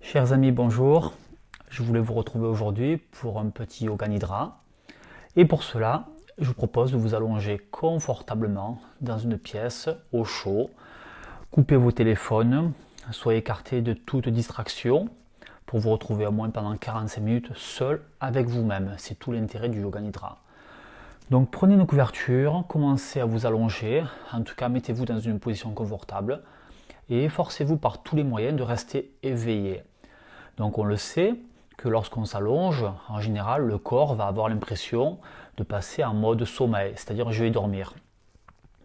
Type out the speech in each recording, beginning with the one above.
Chers amis, bonjour. Je voulais vous retrouver aujourd'hui pour un petit yoga nidra. Et pour cela, je vous propose de vous allonger confortablement dans une pièce au chaud. Coupez vos téléphones, soyez écartés de toute distraction pour vous retrouver au moins pendant 45 minutes seul avec vous-même. C'est tout l'intérêt du yoga nidra. Donc prenez une couverture, commencez à vous allonger, en tout cas mettez-vous dans une position confortable et efforcez-vous par tous les moyens de rester éveillé. Donc on le sait que lorsqu'on s'allonge, en général, le corps va avoir l'impression de passer en mode sommeil, c'est-à-dire je vais dormir.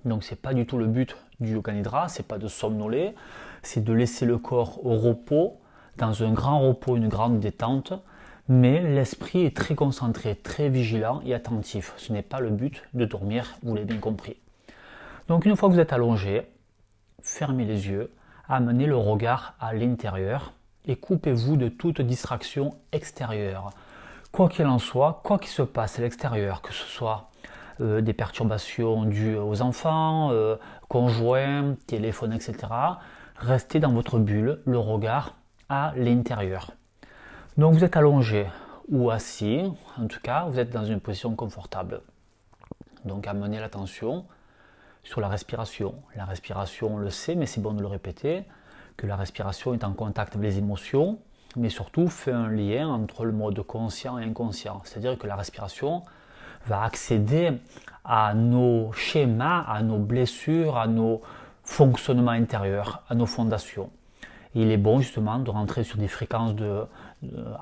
Donc c'est pas du tout le but du yoga nidra, c'est pas de somnoler, c'est de laisser le corps au repos, dans un grand repos, une grande détente, mais l'esprit est très concentré, très vigilant et attentif. Ce n'est pas le but de dormir, vous l'avez bien compris. Donc une fois que vous êtes allongé, fermez les yeux, amenez le regard à l'intérieur et coupez-vous de toute distraction extérieure. Quoi qu'il en soit, quoi qu'il se passe à l'extérieur, que ce soit des perturbations dues aux enfants, conjoints, téléphone, etc., restez dans votre bulle, le regard à l'intérieur. Donc vous êtes allongé ou assis, en tout cas vous êtes dans une position confortable. Donc amenez l'attention sur la respiration. La respiration, on le sait, mais c'est bon de le répéter, que la respiration est en contact avec les émotions, mais surtout fait un lien entre le mode conscient et inconscient. C'est-à-dire que la respiration va accéder à nos schémas, à nos blessures, à nos fonctionnements intérieurs, à nos fondations. Et il est bon justement de rentrer sur des fréquences de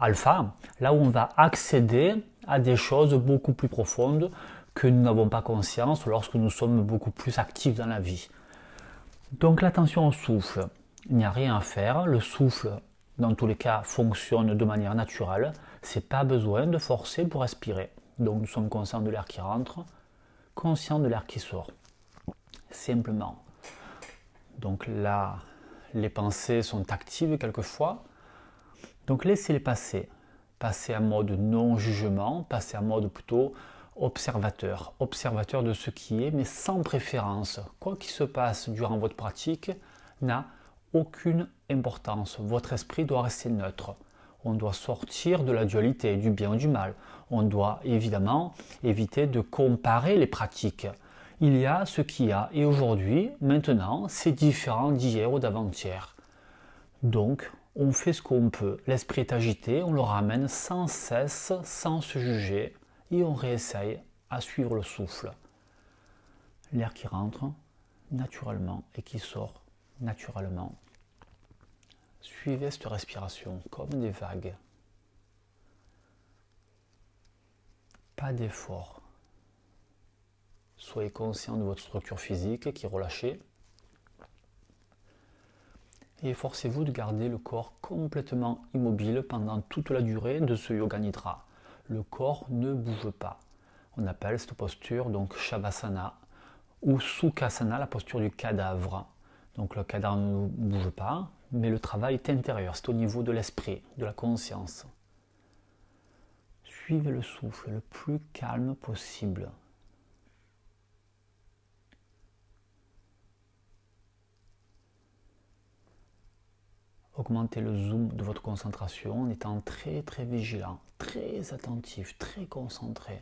alpha, là où on va accéder à des choses beaucoup plus profondes que nous n'avons pas conscience lorsque nous sommes beaucoup plus actifs dans la vie. Donc l'attention au souffle, il n'y a rien à faire, le souffle dans tous les cas fonctionne de manière naturelle, c'est pas besoin de forcer pour respirer. Donc nous sommes conscients de l'air qui rentre, conscients de l'air qui sort. Simplement. Donc là, les pensées sont actives quelquefois, donc laissez-les passer. Passez en mode non-jugement, passez en mode plutôt observateur. Observateur de ce qui est, mais sans préférence. Quoi qu'il se passe durant votre pratique n'a aucune importance. Votre esprit doit rester neutre. On doit sortir de la dualité, du bien ou du mal. On doit évidemment éviter de comparer les pratiques. Il y a ce qu'il y a, et aujourd'hui, maintenant, c'est différent d'hier ou d'avant-hier. Donc, on fait ce qu'on peut. L'esprit est agité, on le ramène sans cesse, sans se juger, et on réessaye à suivre le souffle. L'air qui rentre naturellement et qui sort naturellement. Suivez cette respiration comme des vagues. Pas d'effort. Soyez conscient de votre structure physique qui est relâchée. Et efforcez-vous de garder le corps complètement immobile pendant toute la durée de ce yoga nidra. Le corps ne bouge pas. On appelle cette posture donc Shavasana ou Sukhasana, la posture du cadavre. Donc le cadavre ne bouge pas, mais le travail est intérieur, c'est au niveau de l'esprit, de la conscience. Suivez le souffle le plus calme possible. Augmentez le zoom de votre concentration en étant très très vigilant, très attentif, très concentré.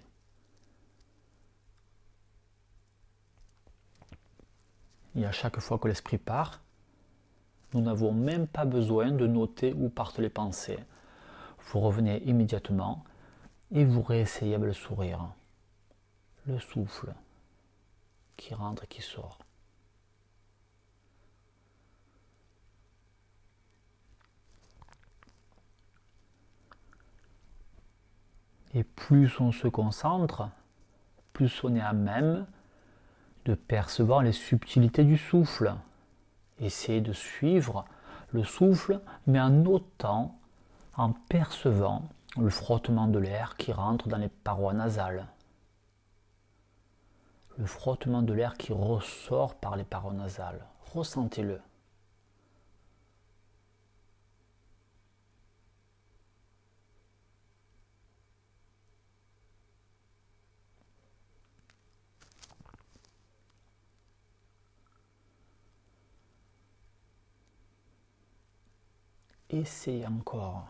Et à chaque fois que l'esprit part, nous n'avons même pas besoin de noter où partent les pensées. Vous revenez immédiatement et vous réessayez avec le sourire. Le souffle qui rentre et qui sort. Et plus on se concentre, plus on est à même de percevoir les subtilités du souffle. Essayez de suivre le souffle, mais en notant, en percevant le frottement de l'air qui rentre dans les parois nasales. Le frottement de l'air qui ressort par les parois nasales. Ressentez-le. Essayez encore.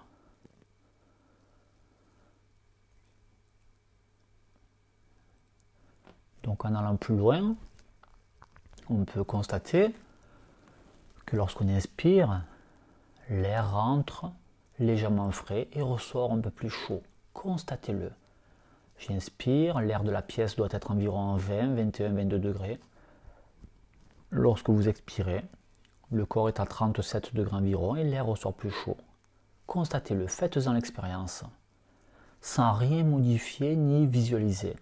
Donc en allant plus loin, on peut constater que lorsqu'on inspire, l'air rentre légèrement frais et ressort un peu plus chaud. Constatez-le. J'inspire, l'air de la pièce doit être environ 20, 21, 22 degrés. Lorsque vous expirez, le corps est à 37 degrés environ et l'air ressort plus chaud. Constatez-le, faites-en l'expérience, sans rien modifier ni visualiser.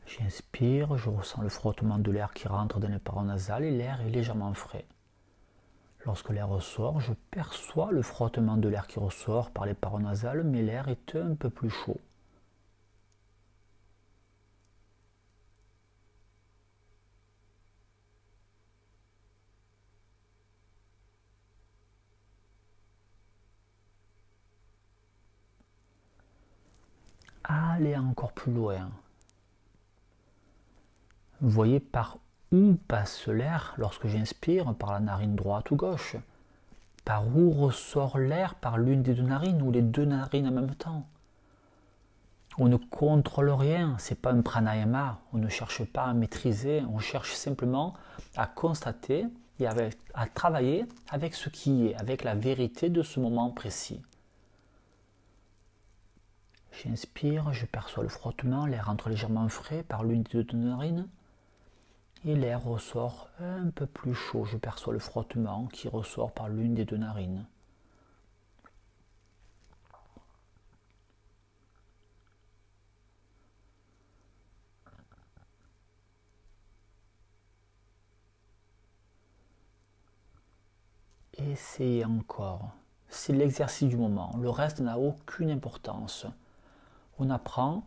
J'inspire, je ressens le frottement de l'air qui rentre dans les parois nasales et l'air est légèrement frais. Lorsque l'air ressort, je perçois le frottement de l'air qui ressort par les parois nasales, mais l'air est un peu plus chaud. Allez encore plus loin. Voyez par où passe l'air lorsque j'inspire, par la narine droite ou gauche. Par où ressort l'air, par l'une des deux narines ou les deux narines en même temps. On ne contrôle rien, c'est pas un pranayama, on ne cherche pas à maîtriser, on cherche simplement à constater et à travailler avec ce qui est, avec la vérité de ce moment précis. J'inspire, je perçois le frottement, l'air entre légèrement frais par l'une des deux narines. Et l'air ressort un peu plus chaud. Je perçois le frottement qui ressort par l'une des deux narines. Essayez encore. C'est l'exercice du moment. Le reste n'a aucune importance. On apprend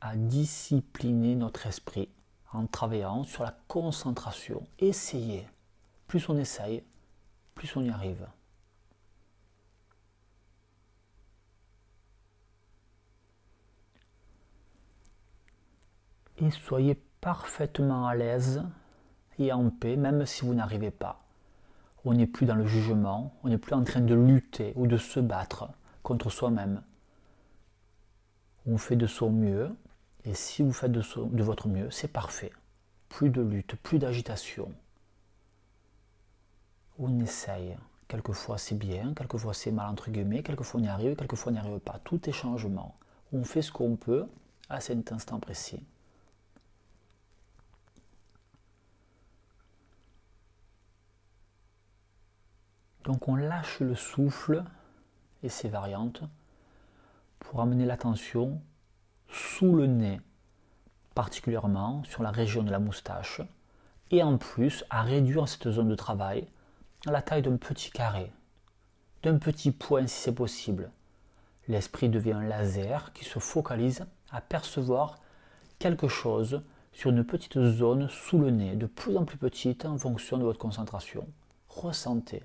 à discipliner notre esprit en travaillant sur la concentration. Essayez. Plus on essaye, plus on y arrive. Et soyez parfaitement à l'aise et en paix, même si vous n'arrivez pas. On n'est plus dans le jugement, on n'est plus en train de lutter ou de se battre contre soi-même. On fait de son mieux, et si vous faites de votre mieux, c'est parfait. Plus de lutte, plus d'agitation. On essaye. Quelquefois c'est bien, quelquefois c'est mal entre guillemets, quelquefois on y arrive, quelquefois on n'y arrive pas. Tout est changement. On fait ce qu'on peut à cet instant précis. Donc on lâche le souffle et ses variantes pour amener l'attention sous le nez, particulièrement sur la région de la moustache, et en plus à réduire cette zone de travail à la taille d'un petit carré, d'un petit point si c'est possible. L'esprit devient un laser qui se focalise à percevoir quelque chose sur une petite zone sous le nez, de plus en plus petite en fonction de votre concentration. Ressentez.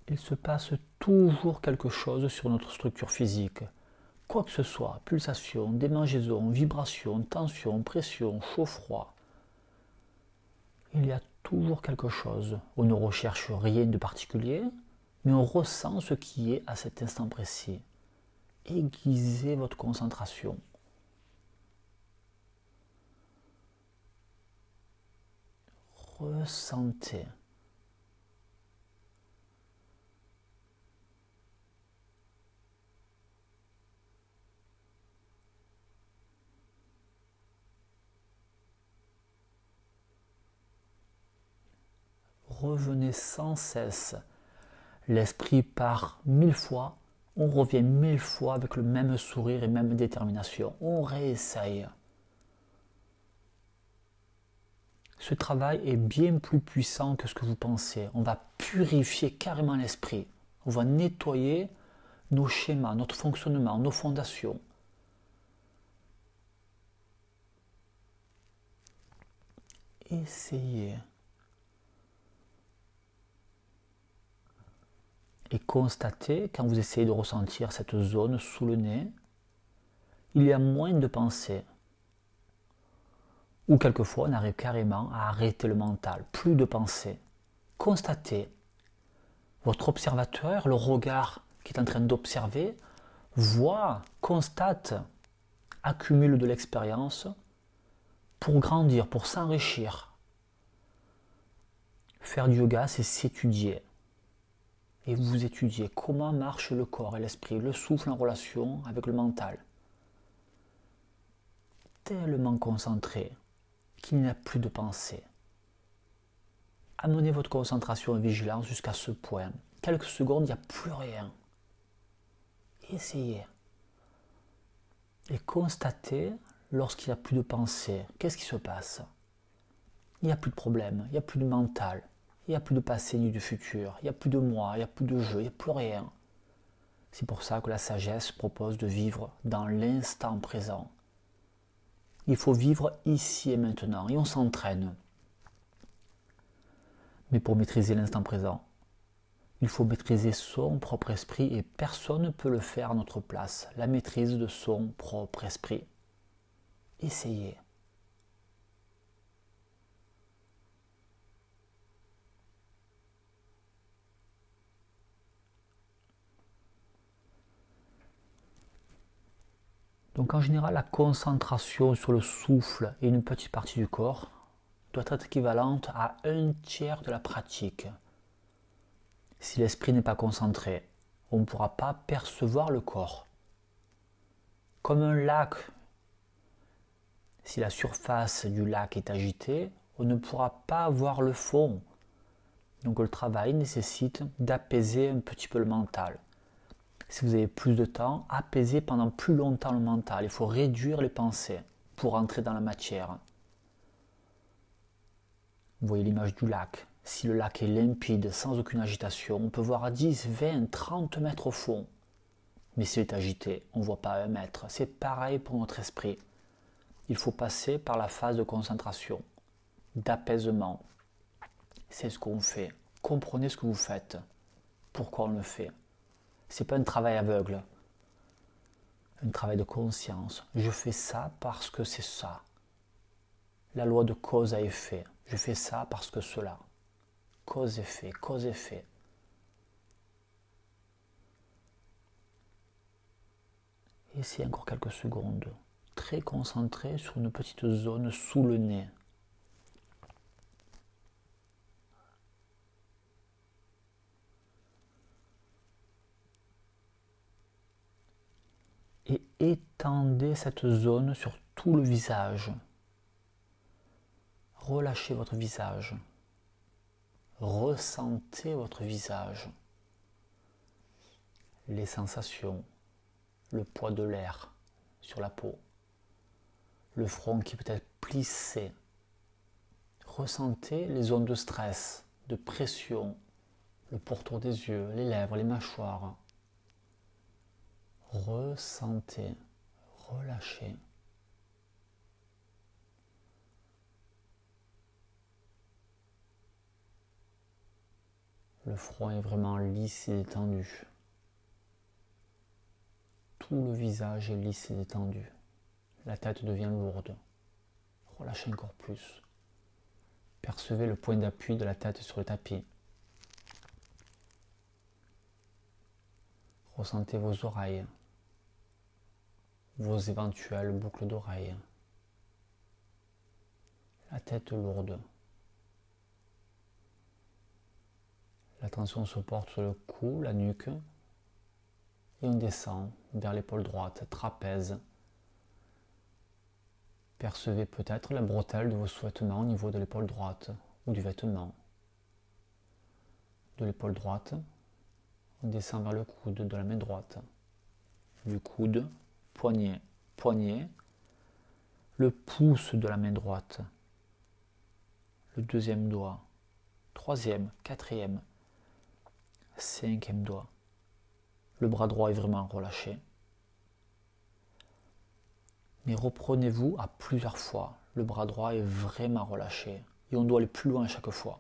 Il se passe toujours quelque chose sur notre structure physique. Quoi que ce soit, pulsation, démangeaison, vibration, tension, pression, chaud-froid. Il y a toujours quelque chose. On ne recherche rien de particulier, mais on ressent ce qui est à cet instant précis. Aiguisez votre concentration. Ressentez. Revenez sans cesse. L'esprit part 1000 fois, on revient 1000 fois avec le même sourire et même détermination. On réessaye. Ce travail est bien plus puissant que ce que vous pensez. On va purifier carrément l'esprit. On va nettoyer nos schémas, notre fonctionnement, nos fondations. essayez. Et constatez, quand vous essayez de ressentir cette zone sous le nez, il y a moins de pensées. Ou quelquefois, on arrive carrément à arrêter le mental, plus de pensées. Constatez. Votre observateur, le regard qui est en train d'observer, voit, constate, accumule de l'expérience pour grandir, pour s'enrichir. Faire du yoga, c'est s'étudier. Et vous étudiez comment marche le corps et l'esprit, le souffle en relation avec le mental. Tellement concentré qu'il n'y a plus de pensée. Amenez votre concentration et vigilance jusqu'à ce point. Quelques secondes, il n'y a plus rien. Essayez. Et constatez lorsqu'il n'y a plus de pensée. Qu'est-ce qui se passe? Il n'y a plus de problème, il n'y a plus de mental. Il n'y a plus de passé ni de futur, il n'y a plus de moi, il n'y a plus de jeu, il n'y a plus rien. C'est pour ça que la sagesse propose de vivre dans l'instant présent. Il faut vivre ici et maintenant, et on s'entraîne. Mais pour maîtriser l'instant présent, il faut maîtriser son propre esprit et personne ne peut le faire à notre place. La maîtrise de son propre esprit. Essayez. Donc en général, la concentration sur le souffle et une petite partie du corps doit être équivalente à 1/3 de la pratique. Si l'esprit n'est pas concentré, on ne pourra pas percevoir le corps. Comme un lac, si la surface du lac est agitée, on ne pourra pas voir le fond. Donc le travail nécessite d'apaiser un petit peu le mental. Si vous avez plus de temps, apaisez pendant plus longtemps le mental. Il faut réduire les pensées pour entrer dans la matière. Vous voyez l'image du lac. Si le lac est limpide, sans aucune agitation, on peut voir à 10, 20, 30 mètres au fond. Mais s'il est agité, on ne voit pas à 1 mètre. C'est pareil pour notre esprit. Il faut passer par la phase de concentration, d'apaisement. C'est ce qu'on fait. Comprenez ce que vous faites. Pourquoi on le fait. C'est pas un travail aveugle. Un travail de conscience. Je fais ça parce que c'est ça. La loi de cause à effet. Je fais ça parce que cela. Cause-effet, cause-effet. Essayez encore quelques secondes. Très concentré sur une petite zone sous le nez. Et étendez cette zone sur tout le visage. Relâchez votre visage. Ressentez votre visage. Les sensations, le poids de l'air sur la peau, le front qui peut être plissé. Ressentez les zones de stress, de pression, le pourtour des yeux, les lèvres, les mâchoires. Ressentez, relâchez. Le front est vraiment lisse et détendu. Tout le visage est lisse et détendu. La tête devient lourde. Relâchez encore plus. Percevez le point d'appui de la tête sur le tapis. Ressentez vos oreilles, vos éventuelles boucles d'oreilles. La tête lourde. L'attention se porte sur le cou, la nuque, et on descend vers l'épaule droite, trapèze. Percevez peut-être la bretelle de vos sous-vêtements au niveau de l'épaule droite ou du vêtement. De l'épaule droite, on descend vers le coude de la main droite. Du coude, poignet, poignet, le pouce de la main droite, le deuxième doigt, troisième, quatrième, cinquième doigt. Le bras droit est vraiment relâché. Mais reprenez-vous à plusieurs fois. Le bras droit est vraiment relâché. et on doit aller plus loin à chaque fois.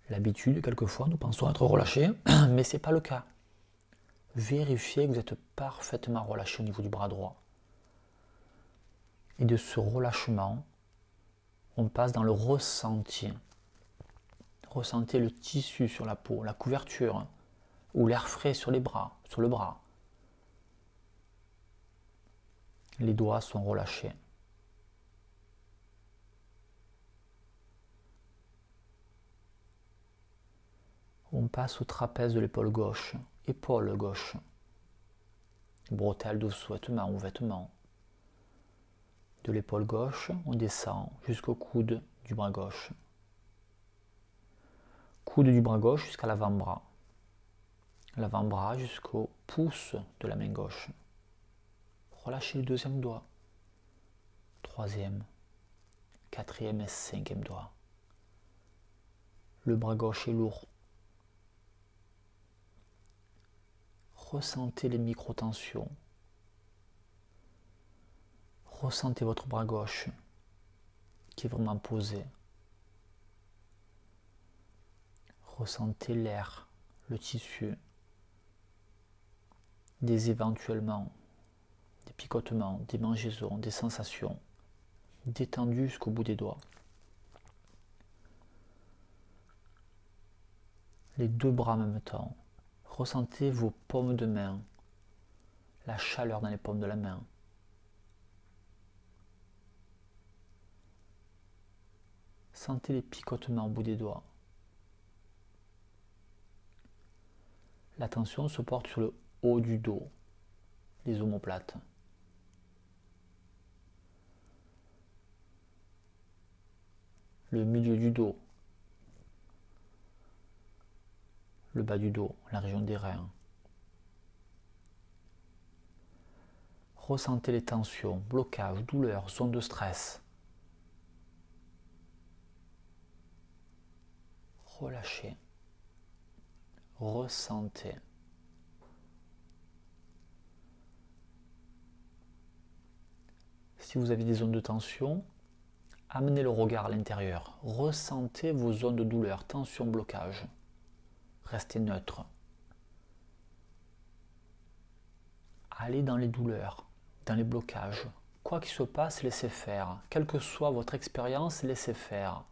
L'habitude, quelquefois, nous pensons être relâchés, mais ce n'est pas le cas. Vérifiez que vous êtes parfaitement relâché au niveau du bras droit. Et de ce relâchement, on passe dans le ressenti. Ressentez le tissu sur la peau, la couverture, ou l'air frais sur les bras, sur le bras. Les doigts sont relâchés. On passe au trapèze de l'épaule gauche, épaule gauche, bretelle de sous-vêtement ou vêtement. De l'épaule gauche, on descend jusqu'au coude du bras gauche. Coude du bras gauche jusqu'à l'avant-bras. L'avant-bras jusqu'au pouce de la main gauche. Relâchez le deuxième doigt. Troisième, quatrième et cinquième doigt. Le bras gauche est lourd. Ressentez les micro-tensions. Ressentez votre bras gauche qui est vraiment posé. Ressentez l'air, le tissu, des éventuellement, des picotements, des mangeaisons, des sensations, détendues jusqu'au bout des doigts. Les deux bras en même temps. Ressentez vos paumes de main, la chaleur dans les paumes de la main. Sentez les picotements au bout des doigts. L'attention se porte sur le haut du dos, les omoplates. Le milieu du dos, le bas du dos, la région des reins. Ressentez les tensions, blocages, douleurs, zones de stress. Relâchez. Ressentez. Si vous avez des zones de tension, amenez le regard à l'intérieur. Ressentez vos zones de douleur, tension, blocage. Restez neutre. Allez dans les douleurs, dans les blocages. Quoi qu'il se passe, laissez faire. Quelle que soit votre expérience, laissez faire.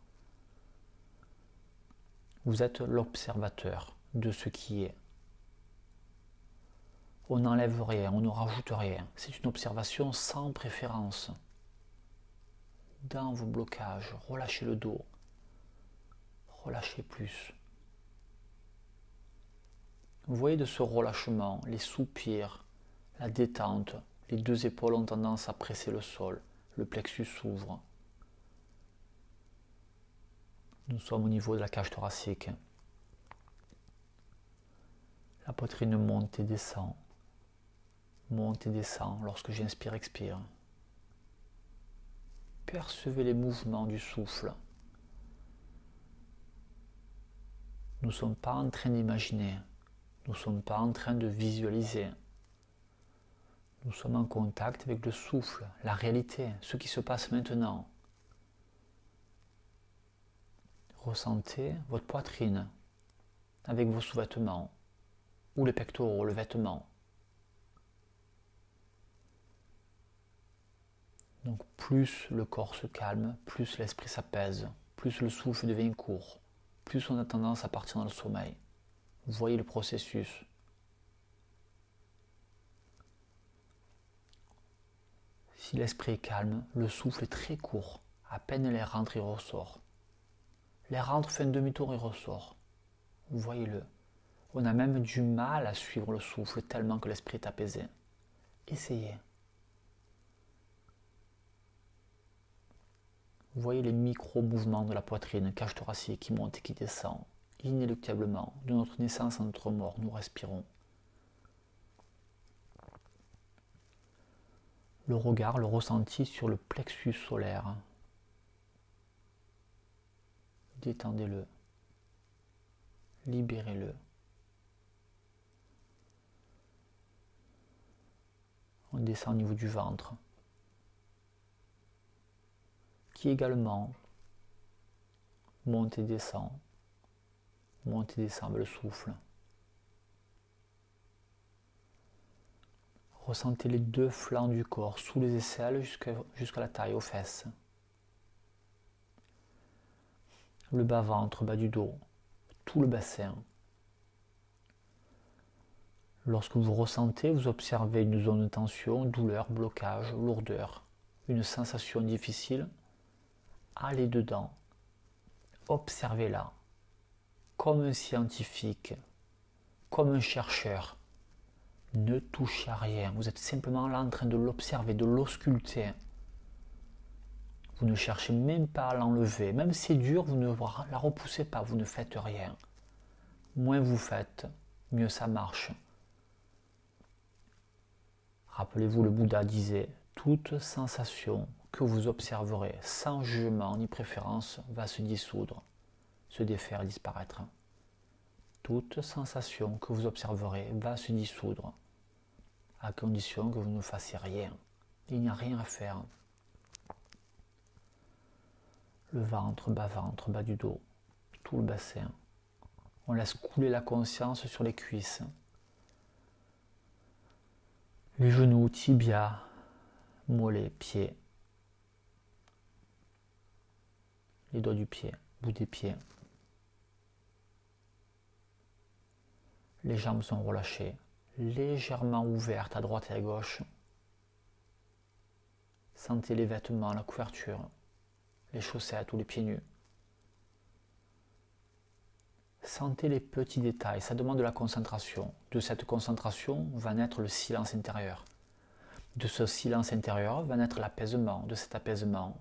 Vous êtes l'observateur de ce qui est. On n'enlève rien, on ne rajoute rien. C'est une observation sans préférence. Dans vos blocages, relâchez le dos. Relâchez plus. Vous voyez de ce relâchement, les soupirs, la détente, les deux épaules ont tendance à presser le sol, le plexus s'ouvre. Nous sommes au niveau de la cage thoracique. La poitrine monte et descend. Monte et descend lorsque j'inspire, expire. Percevez les mouvements du souffle. Nous ne sommes pas en train d'imaginer. Nous ne sommes pas en train de visualiser. Nous sommes en contact avec le souffle, la réalité, ce qui se passe maintenant. Ressentez votre poitrine avec vos sous-vêtements ou les pectoraux, le vêtement. Donc plus le corps se calme, plus l'esprit s'apaise, plus le souffle devient court, plus on a tendance à partir dans le sommeil. Vous voyez le processus. Si l'esprit est calme, le souffle est très court. À peine l'air rentre, il ressort. L'air rentre, fait un demi-tour et ressort. Vous voyez-le. On a même du mal à suivre le souffle tellement que l'esprit est apaisé. Essayez. Vous voyez les micro-mouvements de la poitrine, cage thoracique qui monte et qui descend. Inéluctablement, de notre naissance à notre mort, nous respirons. Le regard, le ressenti sur le plexus solaire. Détendez-le. Libérez-le. On descend au niveau du ventre, qui également monte et descend avec le souffle. Ressentez les deux flancs du corps, sous les aisselles jusqu'à la taille, aux fesses. Le bas-ventre, bas du dos, tout le bassin. Lorsque vous ressentez, vous observez une zone de tension, douleur, blocage, lourdeur, une sensation difficile. Allez dedans, observez-la, comme un scientifique, comme un chercheur. Ne touchez à rien, vous êtes simplement là en train de l'observer, de l'ausculter. Vous ne cherchez même pas à l'enlever, même si c'est dur, vous ne la repoussez pas, vous ne faites rien. Moins vous faites, mieux ça marche. Rappelez-vous, le Bouddha disait, toute sensation que vous observerez sans jugement ni préférence va se dissoudre, se défaire, disparaître. Toute sensation que vous observerez va se dissoudre, à condition que vous ne fassiez rien. Il n'y a rien à faire. Le ventre, bas du dos, tout le bassin. On laisse couler la conscience sur les cuisses. Les genoux, tibias, mollets, pieds. Les doigts du pied, bout des pieds. Les jambes sont relâchées, légèrement ouvertes à droite et à gauche. Sentez les vêtements, la couverture, les chaussettes ou les pieds nus. Sentez les petits détails, ça demande de la concentration. De cette concentration va naître le silence intérieur. De ce silence intérieur va naître l'apaisement. De cet apaisement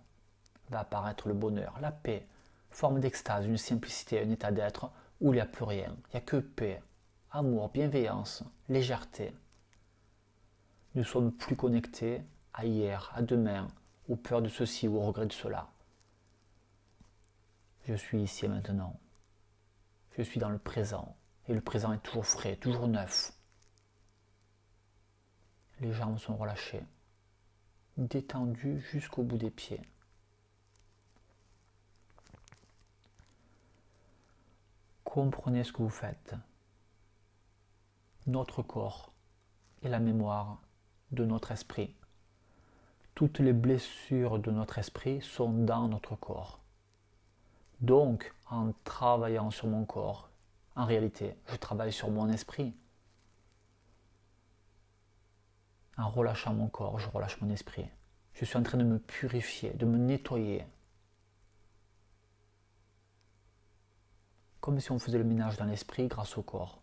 va apparaître le bonheur, la paix, forme d'extase, une simplicité, un état d'être où il n'y a plus rien. Il n'y a que paix, amour, bienveillance, légèreté. Nous sommes plus connectés à hier, à demain, aux peurs de ceci ou aux regrets de cela. Je suis ici et maintenant. Je suis dans le présent. Et le présent est toujours frais, toujours neuf. Les jambes sont relâchées, détendues jusqu'au bout des pieds. Comprenez ce que vous faites. Notre corps est la mémoire de notre esprit. Toutes les blessures de notre esprit sont dans notre corps. Donc, en travaillant sur mon corps, en réalité, je travaille sur mon esprit. En relâchant mon corps, je relâche mon esprit. Je suis en train de me purifier, de me nettoyer. Comme si on faisait le ménage dans l'esprit grâce au corps.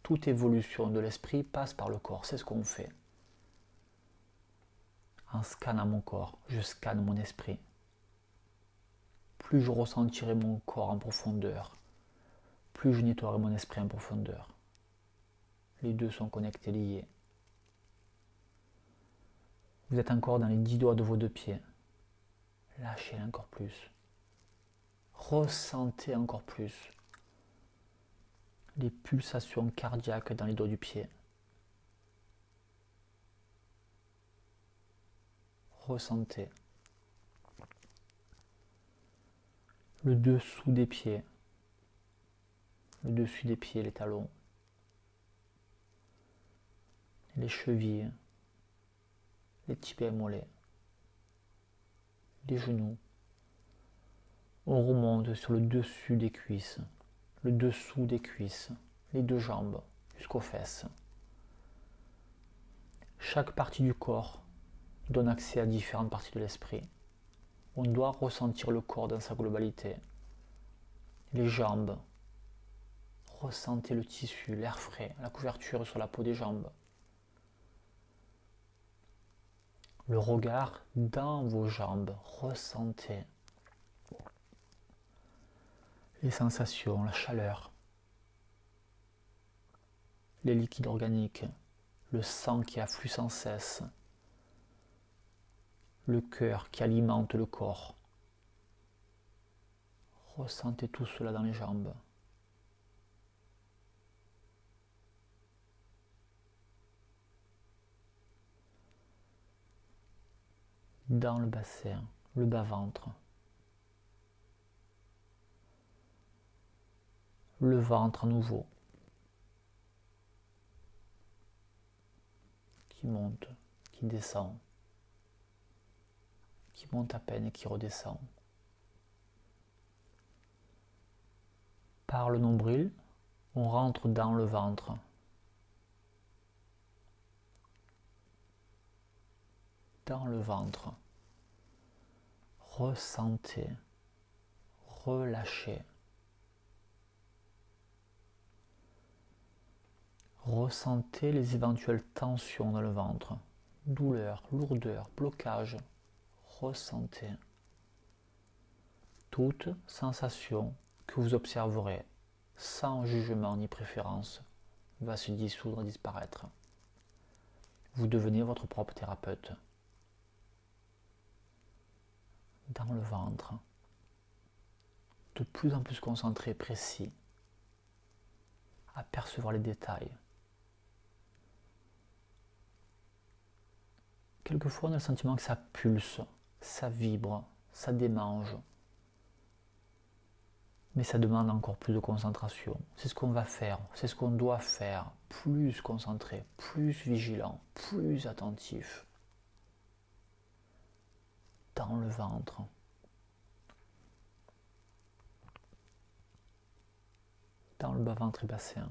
Toute évolution de l'esprit passe par le corps, c'est ce qu'on fait. En scannant mon corps, je scanne mon esprit. Plus je ressentirai mon corps en profondeur, plus je nettoierai mon esprit en profondeur. Les deux sont connectés, liés. Vous êtes encore dans les 10 doigts de vos deux pieds. Lâchez encore plus. Ressentez encore plus les pulsations cardiaques dans les doigts du pied. Ressentez le dessous des pieds, le dessus des pieds, les talons, les chevilles, les tibias et mollets, les genoux. On remonte sur le dessus des cuisses, le dessous des cuisses, les deux jambes jusqu'aux fesses. Chaque partie du corps donne accès à différentes parties de l'esprit. On doit ressentir le corps dans sa globalité. Les jambes, ressentez le tissu, l'air frais, la couverture sur la peau des jambes. Le regard dans vos jambes, ressentez les sensations, la chaleur, les liquides organiques, le sang qui afflue sans cesse, le cœur qui alimente le corps. Ressentez tout cela dans les jambes. Dans le bassin, le bas-ventre, le ventre à nouveau, qui monte, qui descend, qui monte à peine et qui redescend. Par le nombril, on rentre dans le ventre. Dans le ventre. Ressentez, relâchez. Ressentez les éventuelles tensions dans le ventre. Douleur, lourdeur, blocage. Ressentez. Toute sensation que vous observerez, sans jugement ni préférence, va se dissoudre et disparaître. Vous devenez votre propre thérapeute. Dans le ventre, de plus en plus concentré, précis, à percevoir les détails. Quelquefois, on a le sentiment que ça pulse, ça vibre, ça démange. Mais ça demande encore plus de concentration. C'est ce qu'on va faire, c'est ce qu'on doit faire. Plus concentré, plus vigilant, plus attentif. Dans le ventre. Dans le bas-ventre et bassin.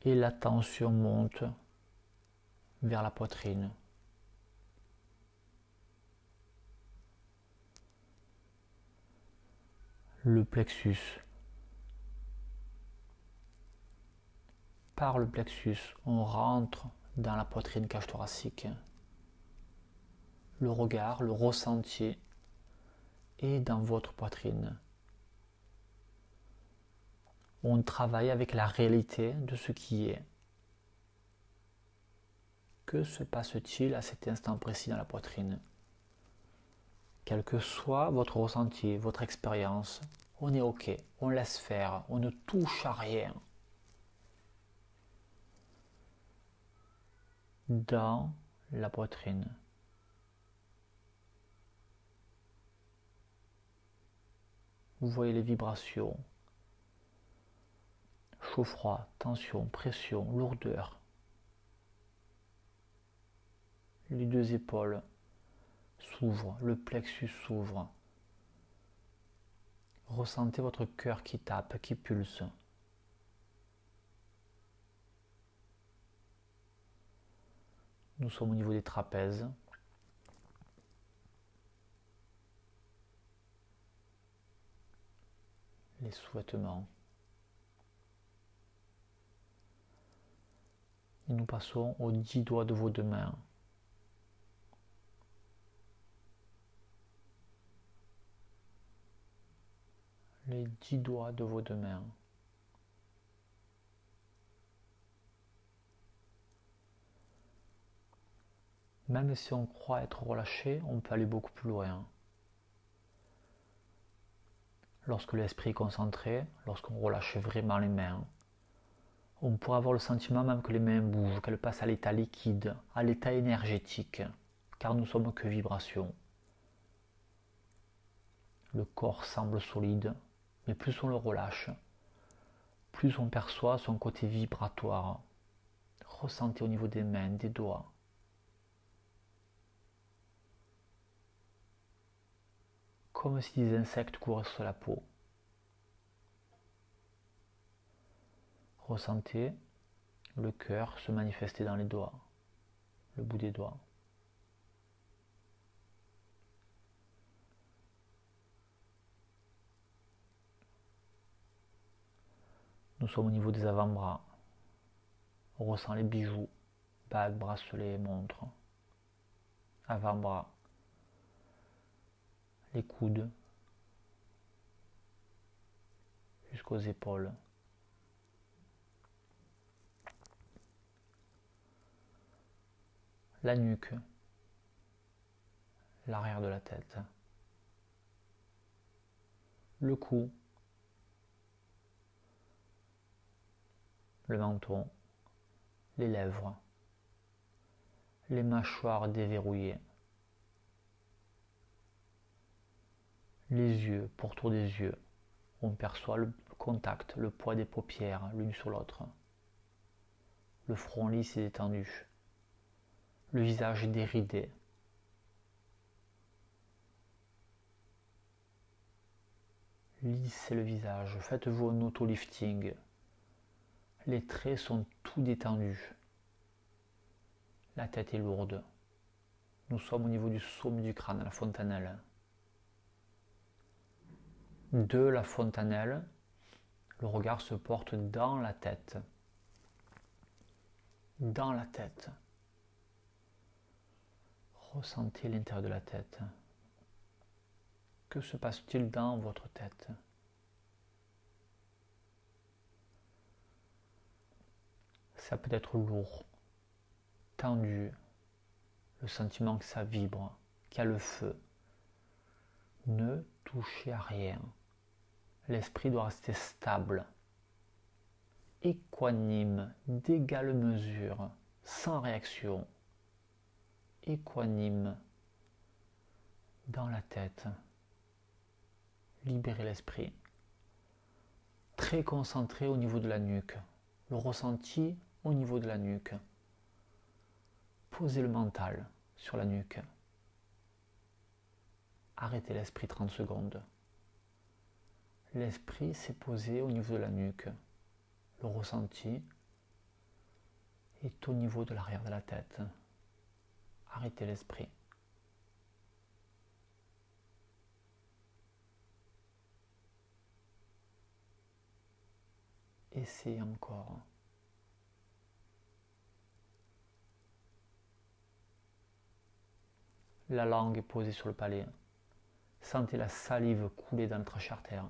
Et la tension monte vers la poitrine. Le plexus. Par le plexus, on rentre dans la poitrine cage thoracique. Le regard, le ressenti est dans votre poitrine. On travaille avec la réalité de ce qui est. Que se passe-t-il à cet instant précis dans la poitrine? Quel que soit votre ressenti, votre expérience, on est OK, on laisse faire, on ne touche à rien. Dans la poitrine. Vous voyez les vibrations. Chaud-froid, tension, pression, lourdeur. Les deux épaules s'ouvrent, le plexus s'ouvre. Ressentez votre cœur qui tape, qui pulse. Nous sommes au niveau des trapèzes. Les sous-vêtements. Et nous passons aux 10 doigts de vos deux mains. Les 10 doigts de vos deux mains. Même si on croit être relâché, on peut aller beaucoup plus loin. Lorsque l'esprit est concentré, lorsqu'on relâche vraiment les mains, on pourrait avoir le sentiment même que les mains bougent, qu'elles passent à l'état liquide, à l'état énergétique, car nous ne sommes que vibration. Le corps semble solide, mais plus on le relâche, plus on perçoit son côté vibratoire. Ressentez au niveau des mains, des doigts. Comme si des insectes couraient sur la peau. Ressentez le cœur se manifester dans les doigts, le bout des doigts. Nous sommes au niveau des avant-bras. On ressent les bijoux, bagues, bracelets, montres. Avant-bras. Les coudes. Jusqu'aux épaules. La nuque. L'arrière de la tête. Le cou. Le menton. Les lèvres. les mâchoires déverrouillées, les yeux, pourtour des yeux, on perçoit le contact, le poids des paupières l'une sur l'autre, le front lisse et détendu, le visage déridé. Lissez le visage, faites-vous un auto-lifting. Les traits sont tout détendus. La tête est lourde. Nous sommes au niveau du sommet du crâne, à la fontanelle. De la fontanelle, le regard se porte dans la tête. Dans la tête. Ressentez l'intérieur de la tête. Que se passe-t-il dans votre tête? Ça peut être lourd, tendu, le sentiment que ça vibre, qu'il y a le feu. Ne touchez à rien. L'esprit doit rester stable, équanime, d'égale mesure, sans réaction. Équanime dans la tête. Libérez l'esprit. Très concentré au niveau de la nuque. Le ressenti au niveau de la nuque. Posez le mental sur la nuque. Arrêtez l'esprit 30 secondes. L'esprit s'est posé au niveau de la nuque. Le ressenti est au niveau de l'arrière de la tête. Arrêtez l'esprit. Essayez encore. La langue est posée sur le palais. Sentez la salive couler dans le trachée artère.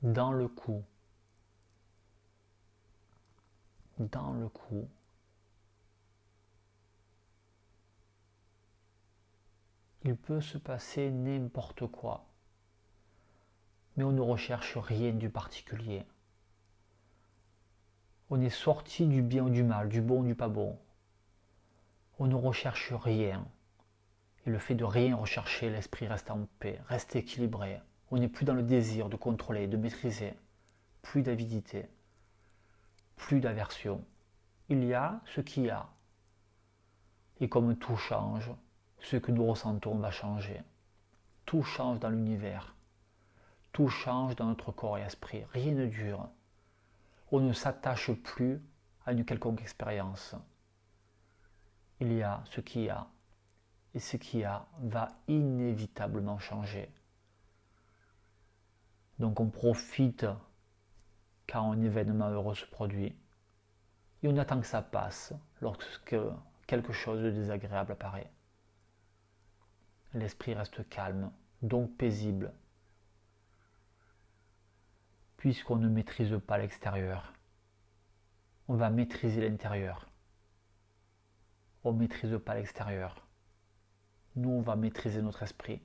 Dans le cou. Dans le cou. Il peut se passer n'importe quoi. Mais on ne recherche rien du particulier. On est sorti du bien ou du mal, du bon ou du pas bon. On ne recherche rien. Et le fait de rien rechercher, l'esprit reste en paix, reste équilibré. On n'est plus dans le désir de contrôler, de maîtriser. Plus d'avidité, plus d'aversion. Il y a ce qu'il y a. Et comme tout change, ce que nous ressentons va changer. Tout change dans l'univers. Tout change dans notre corps et esprit. Rien ne dure. On ne s'attache plus à une quelconque expérience. Il y a ce qu'il y a. Et ce qu'il y a va inévitablement changer. Donc on profite quand un événement heureux se produit. Et on attend que ça passe lorsque quelque chose de désagréable apparaît. L'esprit reste calme, donc paisible. Puisqu'on ne maîtrise pas l'extérieur, on va maîtriser l'intérieur. On ne maîtrise pas l'extérieur. Nous, on va maîtriser notre esprit.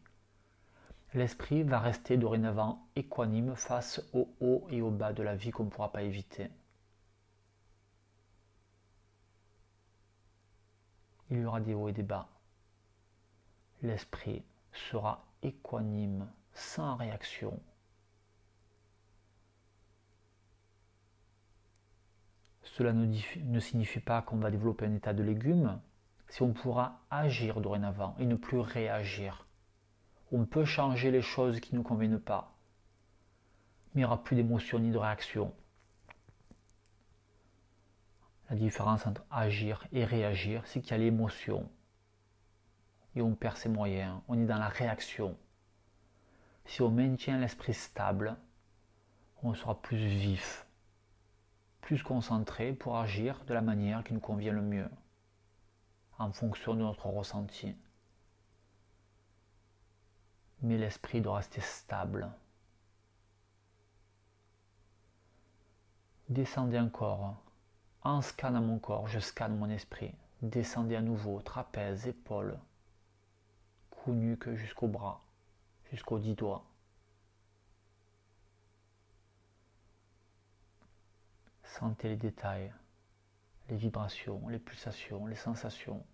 L'esprit va rester dorénavant équanime face au haut et au bas de la vie qu'on ne pourra pas éviter. Il y aura des hauts et des bas. L'esprit sera équanime, sans réaction. Cela ne signifie pas qu'on va développer un état de légume, si on pourra agir dorénavant et ne plus réagir. On peut changer les choses qui ne nous conviennent pas, mais il n'y aura plus d'émotion ni de réaction. La différence entre agir et réagir, c'est qu'il y a l'émotion. Et on perd ses moyens, on est dans la réaction. Si on maintient l'esprit stable, on sera plus vif, plus concentré pour agir de la manière qui nous convient le mieux, en fonction de notre ressenti. Mais l'esprit doit rester stable. Descendez encore. En scannant mon corps, je scanne mon esprit. Descendez à nouveau, trapèze, épaules, cou, nuque jusqu'au bras, jusqu'aux 10 doigts. Sentez les détails, les vibrations, les pulsations, les sensations.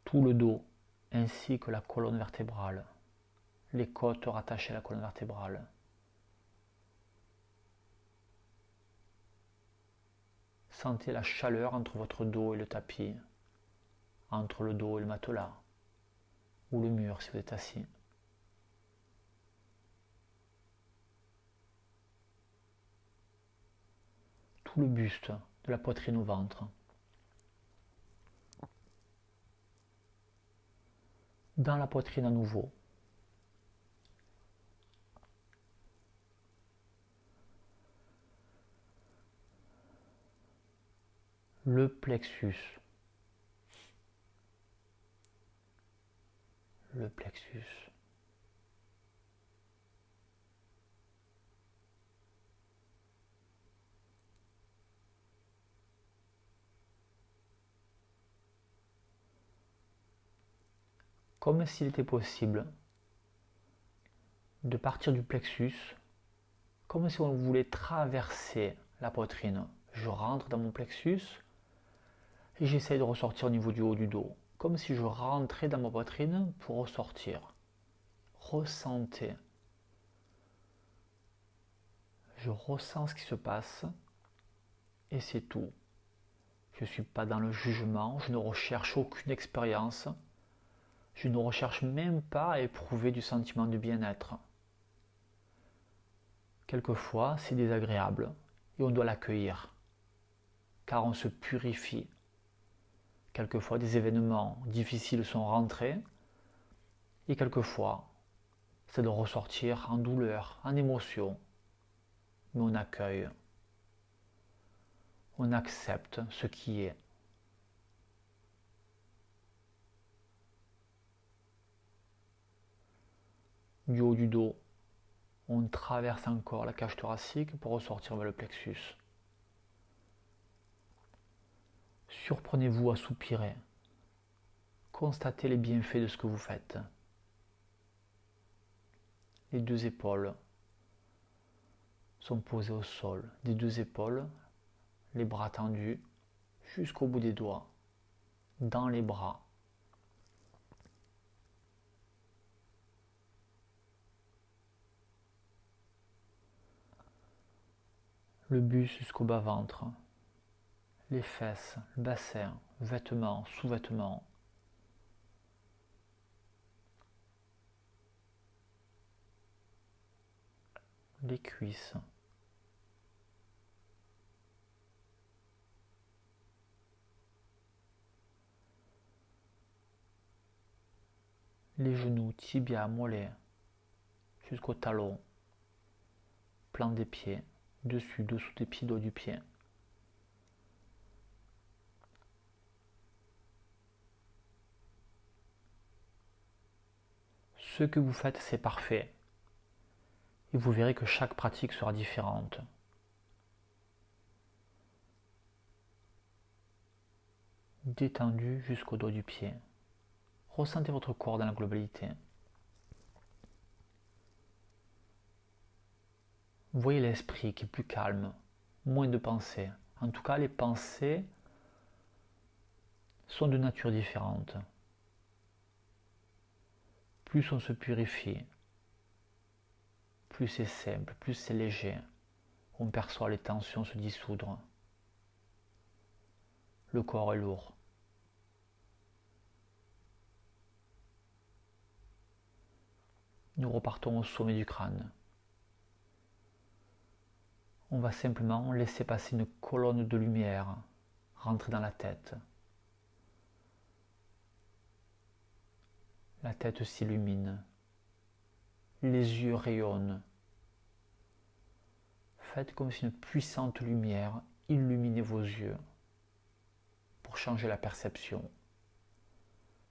Tout le dos, ainsi que la colonne vertébrale, les côtes rattachées à la colonne vertébrale. Sentez la chaleur entre votre dos et le tapis, entre le dos et le matelas, ou le mur si vous êtes assis. Tout le buste, de la poitrine au ventre. Dans la poitrine à nouveau. Le plexus. Le plexus. Comme s'il était possible de partir du plexus, comme si on voulait traverser la poitrine. Je rentre dans mon plexus et j'essaie de ressortir au niveau du haut du dos, comme si je rentrais dans ma poitrine pour ressortir. Ressentez. Je ressens ce qui se passe et c'est tout. Je ne suis pas dans le jugement, je ne recherche aucune expérience, je ne recherche même pas à éprouver du sentiment de bien-être. Quelquefois, c'est désagréable et on doit l'accueillir, car on se purifie. Quelquefois, des événements difficiles sont rentrés et quelquefois, c'est de ressortir en douleur, en émotion. Mais on accueille, on accepte ce qui est. Du haut du dos, on traverse encore la cage thoracique pour ressortir vers le plexus. Surprenez-vous à soupirer. Constatez les bienfaits de ce que vous faites. Les deux épaules sont posées au sol. Des deux épaules, les bras tendus jusqu'au bout des doigts, dans les bras. Le buste jusqu'au bas-ventre, les fesses, le bassin, vêtements, sous-vêtements. Les cuisses. Les genoux, tibia, mollets, jusqu'au talon, plan des pieds, dessus, dessous des pieds, dos du pied. Ce que vous faites, c'est parfait. Et vous verrez que chaque pratique sera différente. Détendu jusqu'au dos du pied. Ressentez votre corps dans la globalité. Voyez l'esprit qui est plus calme, moins de pensées. En tout cas, les pensées sont de nature différente. Plus on se purifie, plus c'est simple, plus c'est léger. On perçoit les tensions se dissoudre. Le corps est lourd. Nous repartons au sommet du crâne. On va simplement laisser passer une colonne de lumière rentrer dans la tête. La tête s'illumine. Les yeux rayonnent. Faites comme si une puissante lumière illuminait vos yeux pour changer la perception.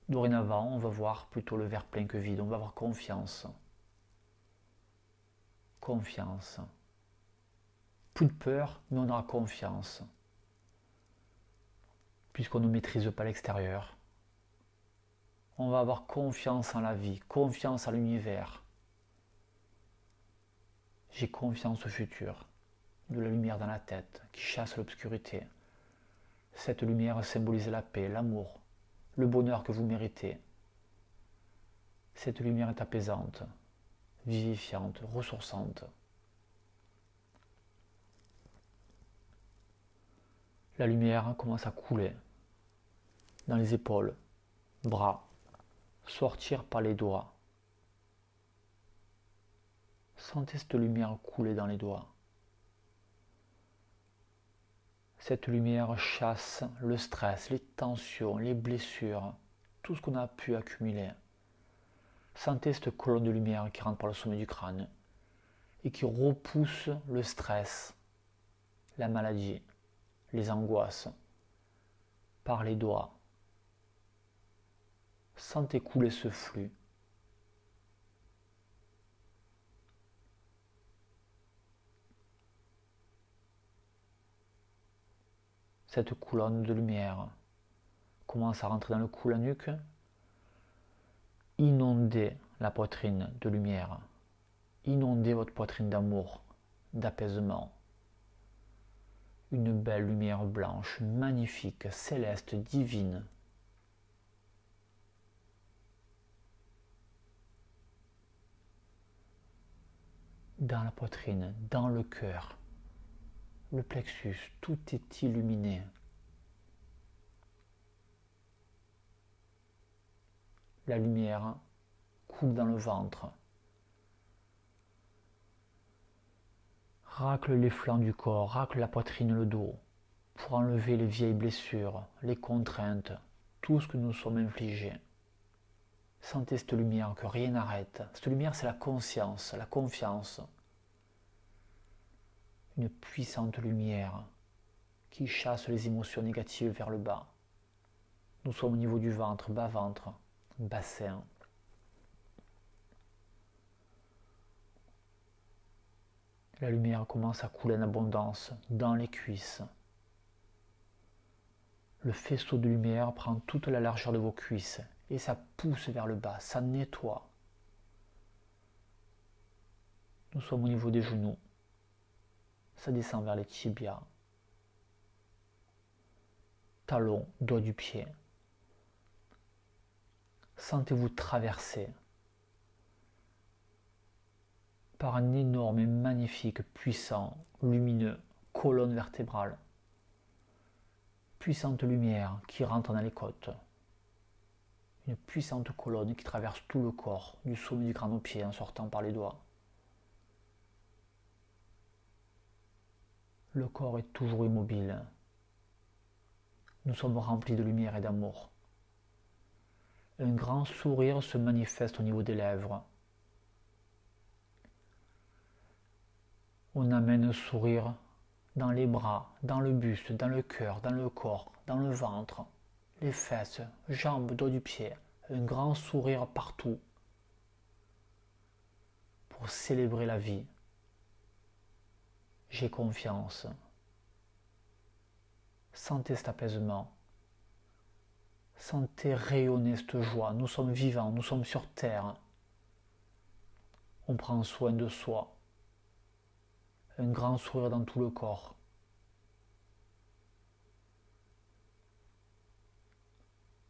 Dorénavant, on va voir plutôt le verre plein que vide. On va avoir confiance. Confiance. plus de peur, mais on aura confiance. Puisqu'on ne maîtrise pas l'extérieur, on va avoir confiance en la vie, confiance en l'univers. J'ai confiance au futur, de la lumière dans la tête qui chasse l'obscurité. Cette lumière symbolise la paix, l'amour, le bonheur que vous méritez. Cette lumière est apaisante, vivifiante, ressourçante. La lumière commence à couler dans les épaules, bras, sortir par les doigts. Sentez cette lumière couler dans les doigts. Cette lumière chasse le stress, les tensions, les blessures, tout ce qu'on a pu accumuler. Sentez cette colonne de lumière qui rentre par le sommet du crâne et qui repousse le stress, la maladie, les angoisses par les doigts. Sentez couler ce flux. Cette colonne de lumière commence à rentrer dans le cou, la nuque, inonder la poitrine de lumière, inonder votre poitrine d'amour, d'apaisement. Une belle lumière blanche, magnifique, céleste, divine. Dans la poitrine, dans le cœur, le plexus, tout est illuminé. La lumière coule dans le ventre, racle les flancs du corps, racle la poitrine, le dos, pour enlever les vieilles blessures, les contraintes, tout ce que nous sommes infligés. Sentez cette lumière, que rien n'arrête. Cette lumière, c'est la conscience, la confiance. Une puissante lumière qui chasse les émotions négatives vers le bas. Nous sommes au niveau du ventre, bas-ventre, bassin. La lumière commence à couler en abondance dans les cuisses. Le faisceau de lumière prend toute la largeur de vos cuisses et ça pousse vers le bas, ça nettoie. Nous sommes au niveau des genoux. Ça descend vers les tibias, talons, doigts du pied. Sentez-vous traverser par un énorme et magnifique, puissant, lumineux, colonne vertébrale. Puissante lumière qui rentre dans les côtes. Une puissante colonne qui traverse tout le corps, du sommet du crâne au pied en sortant par les doigts. Le corps est toujours immobile. Nous sommes remplis de lumière et d'amour. Un grand sourire se manifeste au niveau des lèvres. On amène un sourire dans les bras, dans le buste, dans le cœur, dans le corps, dans le ventre, les fesses, jambes, dos du pied. Un grand sourire partout pour célébrer la vie. J'ai confiance. Sentez cet apaisement. Sentez rayonner cette joie. Nous sommes vivants, nous sommes sur terre. On prend soin de soi. Un grand sourire dans tout le corps.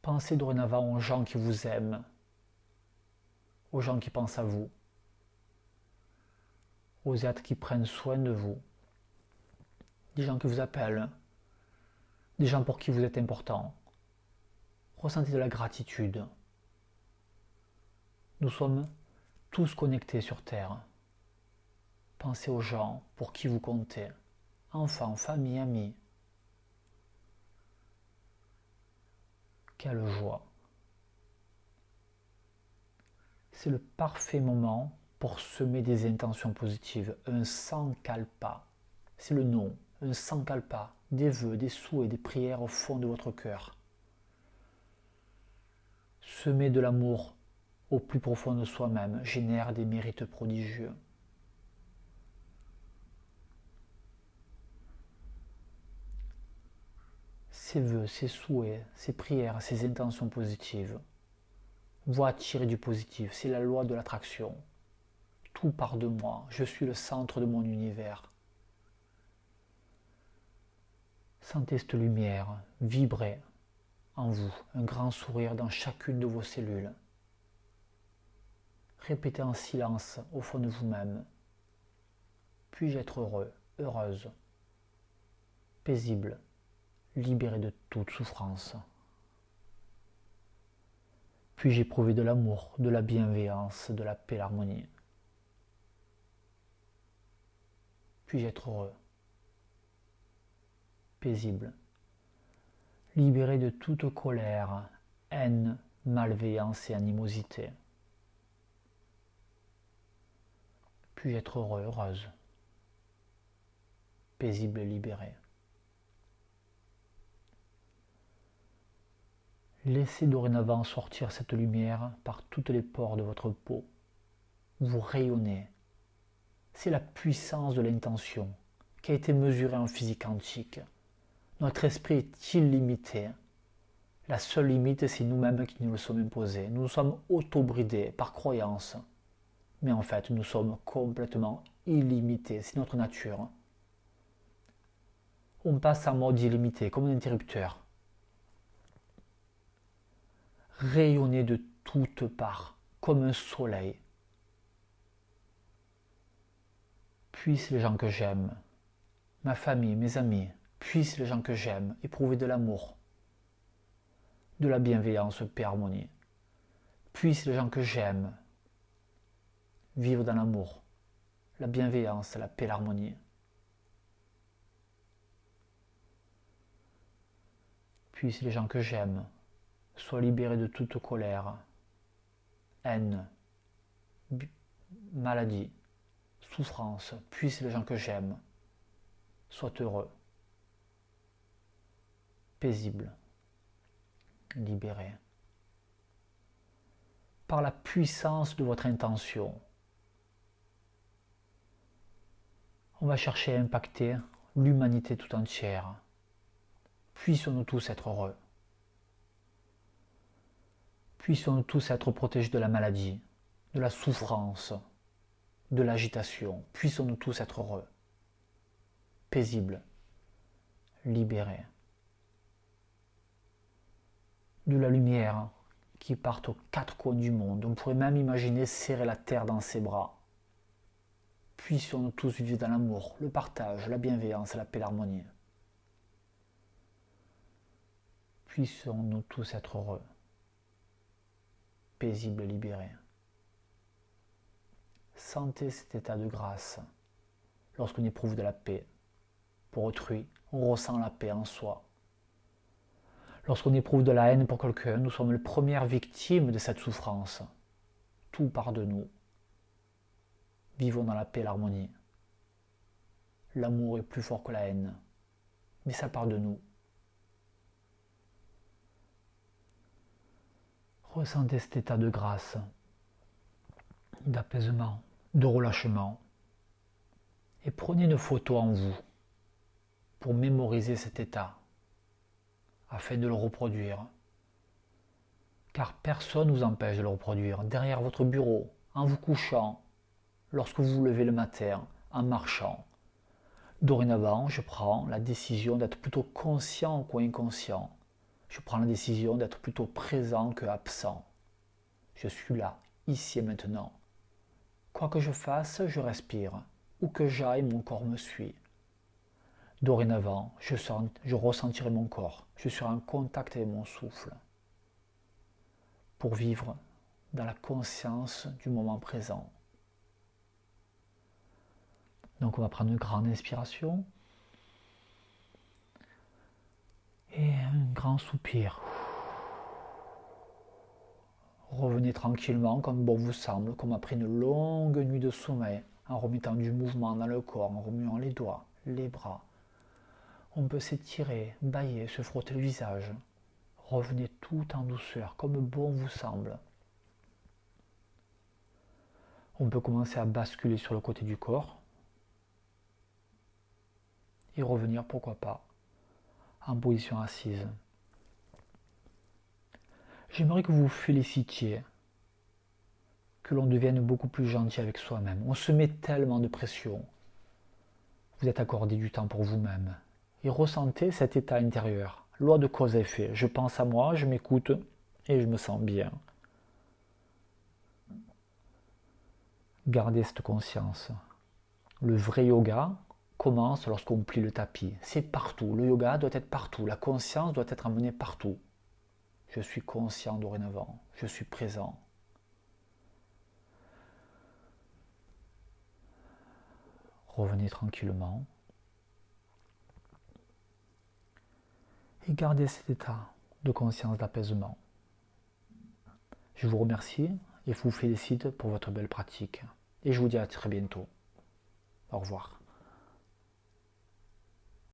Pensez dorénavant aux gens qui vous aiment, aux gens qui pensent à vous, aux êtres qui prennent soin de vous, des gens qui vous appellent, des gens pour qui vous êtes important. Ressentez de la gratitude. Nous sommes tous connectés sur Terre. Pensez aux gens pour qui vous comptez, enfants, famille, amis. Quelle joie! C'est le parfait moment pour semer des intentions positives, un sankalpa. C'est le nom, un sankalpa, des vœux, des souhaits, des prières au fond de votre cœur. Semer de l'amour au plus profond de soi-même génère des mérites prodigieux. ses vœux, ses souhaits, ses prières, ses intentions positives. Vous attirez du positif, c'est la loi de l'attraction. Tout part de moi, je suis le centre de mon univers. Sentez cette lumière vibrer en vous, un grand sourire dans chacune de vos cellules. Répétez en silence au fond de vous-même. Puis-je être heureux, heureuse, paisible, libéré de toute souffrance? Puis-je éprouver de l'amour, de la bienveillance, de la paix, l'harmonie? Puis-je être heureux, paisible, libéré de toute colère, haine, malveillance et animosité? Puis-je être heureux, heureuse, paisible et libéré? Laissez dorénavant sortir cette lumière par toutes les pores de votre peau. Vous rayonnez. C'est la puissance de l'intention qui a été mesurée en physique quantique. Notre esprit est illimité. La seule limite, c'est nous-mêmes qui nous le sommes imposés. Nous nous sommes auto-bridés par croyance. Mais en fait, nous sommes complètement illimités. C'est notre nature. On passe en mode illimité, comme un interrupteur. Rayonnez de toutes parts, comme un soleil. Puissent les gens que j'aime, ma famille, mes amis, puissent les gens que j'aime éprouver de l'amour, de la bienveillance, paix, harmonie. Puissent les gens que j'aime vivre dans l'amour, la bienveillance, la paix, l'harmonie. Puissent les gens que j'aime soient libérés de toute colère, haine, maladie, souffrance. Puissent les gens que j'aime soient heureux, paisibles, libérés. Par la puissance de votre intention, on va chercher à impacter l'humanité tout entière. Puissions-nous tous être heureux. Puissions-nous tous être protégés de la maladie, de la souffrance, de l'agitation. Puissions-nous tous être heureux, paisibles, libérés. De la lumière qui part aux quatre coins du monde. On pourrait même imaginer serrer la terre dans ses bras. Puissions-nous tous vivre dans l'amour, le partage, la bienveillance, la paix, l'harmonie. Puissions-nous tous être heureux, paisibles et libérés. Sentez cet état de grâce. Lorsqu'on éprouve de la paix pour autrui, on ressent la paix en soi. Lorsqu'on éprouve de la haine pour quelqu'un, nous sommes les premières victimes de cette souffrance. Tout part de nous. Vivons dans la paix et l'harmonie. L'amour est plus fort que la haine, mais ça part de nous. Ressentez cet état de grâce, d'apaisement, de relâchement. Et prenez une photo en vous pour mémoriser cet état, afin de le reproduire. Car personne ne vous empêche de le reproduire. Derrière votre bureau, en vous couchant, lorsque vous vous levez le matin, en marchant. Dorénavant, je prends la décision d'être plutôt conscient qu'inconscient. Je prends la décision d'être plutôt présent que absent. Je suis là, ici et maintenant. Quoi que je fasse, je respire. Où que j'aille, mon corps me suit. Dorénavant, je ressentirai mon corps. Je serai en contact avec mon souffle. Pour vivre dans la conscience du moment présent. Donc on va prendre une grande inspiration. Et un grand soupir. Revenez tranquillement comme bon vous semble, comme après une longue nuit de sommeil, en remettant du mouvement dans le corps, en remuant les doigts, les bras. On peut s'étirer, bâiller, se frotter le visage. Revenez tout en douceur, comme bon vous semble. On peut commencer à basculer sur le côté du corps et revenir, pourquoi pas, en position assise. J'aimerais que vous vous félicitiez, que l'on devienne beaucoup plus gentil avec soi-même. On se met tellement de pression. Vous êtes accordé du temps pour vous-même. Et ressentez cet état intérieur. Loi de cause à effet. Je pense à moi, je m'écoute et je me sens bien. Gardez cette conscience. Le vrai yoga commence lorsqu'on plie le tapis. C'est partout. Le yoga doit être partout. La conscience doit être amenée partout. Je suis conscient dorénavant. Je suis présent. Revenez tranquillement. Et gardez cet état de conscience d'apaisement. Je vous remercie et vous félicite pour votre belle pratique. Et je vous dis à très bientôt. Au revoir.